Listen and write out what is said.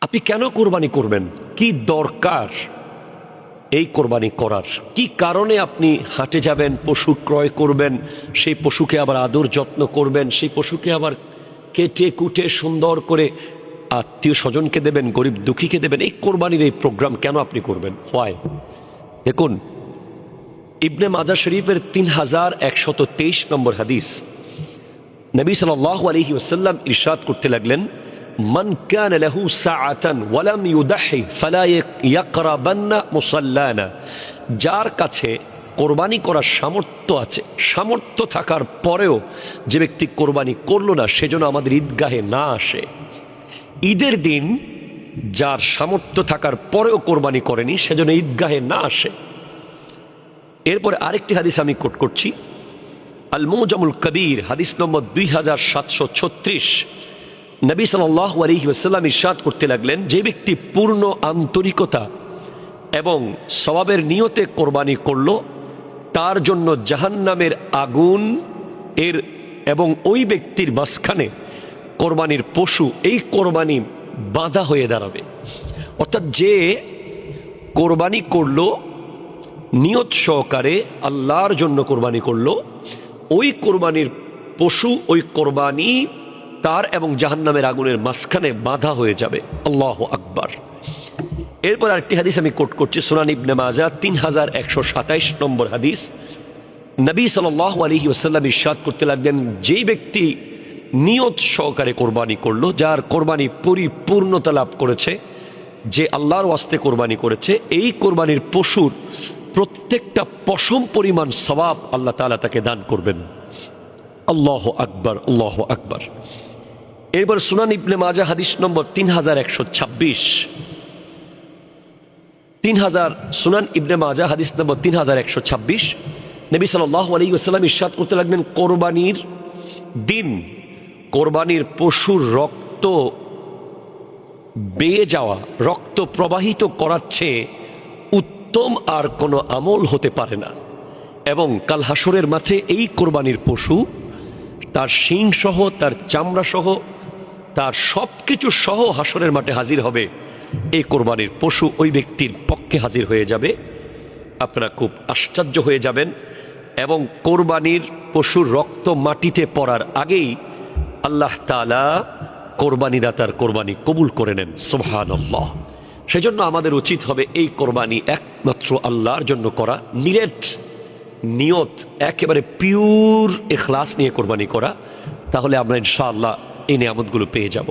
আপনি কেন কোরবানি করবেন, কি দরকার এই কোরবানি করার, কি কারণে আপনি হাটে যাবেন, পশু ক্রয় করবেন, সেই পশুকে আবার আদর যত্ন করবেন, সেই পশুকে আবার কেটে কুটে সুন্দর করে আত্মীয় স্বজনকে দেবেন, গরিব দুঃখীকে দেবেন, এই কোরবানির এই প্রোগ্রাম কেন আপনি করবেন? হয় দেখুন, ইবনে মাজা শরীফের 3123 নম্বর হাদিস, নবী সাল্লাল্লাহু আলাইহি ওয়াসাল্লাম ইরশাদ করতে লাগলেন, মান কানা লাহু সাআতান ওয়া লাম ইউদাহি ফালা ইয়াকরাবান্না মুসাল্লানা। যার কাছে কোরবানি করার সামর্থ্য আছে, সামর্থ্য থাকার পরেও যে ব্যক্তি কোরবানি করলো না, সেজন্য আমাদের ঈদগাহে না আসে। ঈদের দিন যার সামর্থ্য থাকার পরেও কোরবানি করেনি, সেজন্য ঈদগাহে না আসে। এরপরে আরেকটি হাদিস আমি কোট করছি, আল মুজামুল কবির, হাদিস নম্বর 2736। নবী সাল্লাল্লাহু আলাইহি ওয়াসাল্লাম ইরশাদ করতে লাগলেন, যে ব্যক্তি পূর্ণ আন্তরিকতা এবং সওয়াবের নিয়তে কোরবানি করলো, তার জন্য জাহান্নামের আগুন এর এবং ওই ব্যক্তির মাঝখানে কোরবানির পশু, এই কোরবানি বাধা হয়ে দাঁড়াবে। অর্থাৎ যে কোরবানি করলো নিয়ত সহকারে, আল্লাহর জন্য কোরবানি করলো, ওই কোরবানির পশু, ওই কোরবানি তার এবং জাহান্নামের আগুনের মাঝখানে বাধা হয়ে যাবে। আল্লাহু আকবার। এরপর আরেকটি হাদিস আমি কোট করছি, সুনান ইবনে মাজা 3127 নম্বর হাদিস। নবী সাল্লাল্লাহু আলাইহি ওয়াসাল্লাম ইরশাদ করতে লাগলেন, যেই ব্যক্তি নিয়ত সহকারে কোরবানি করলো, যার কোরবানি পরিপূর্ণতা লাভ করেছে, যে আল্লাহর ওয়াস্তে কোরবানি করেছে, এই কোরবানির পশুর প্রত্যেকটা পশম পরিমাণ সওয়াব আল্লাহ তাআলা তাকে দান করবেন। আল্লাহু আকবার, আল্লাহু আকবার। এরপর সুনান ইবনে মাজা হাদিস নম্বর 3126, সুনান ইবনে মাজা হাদিস নম্বর 3126। নবী সাল্লাল্লাহু আলাইহি ওয়াসাল্লাম ইরশাদ করতে লাগলেন, কোরবানির দিন কোরবানির পশুর রক্ত বেয়ে যাওয়া, রক্ত প্রবাহিত করার চেয়ে উত্তম আর কোনো আমল হতে পারে না। এবং কাল হাসরের মাঠে এই কোরবানির পশু তার শিং সহ, তার চামড়া সহ, তার সব কিছু সহ হাসরের মাঠে হাজির হবে। এই কোরবানির পশু ওই ব্যক্তির পক্ষে হাজির হয়ে যাবে। আপনারা খুব আশ্চর্য হয়ে যাবেন। এবং কোরবানির পশুর রক্ত মাটিতে পড়ার আগেই আল্লাহ তাআলা কোরবানিদাতার কোরবানি কবুল করে নেন। সুবহানাল্লাহ। সেজন্য আমাদের উচিত হবে এই কোরবানি একমাত্র আল্লাহর জন্য করা, নিরেট নিয়ত, একেবারে পিওর ইখলাস নিয়ে কোরবানি করা। তাহলে আমরা ইনশাআল্লাহ এই নিয়ামতগুলো পেয়ে যাব।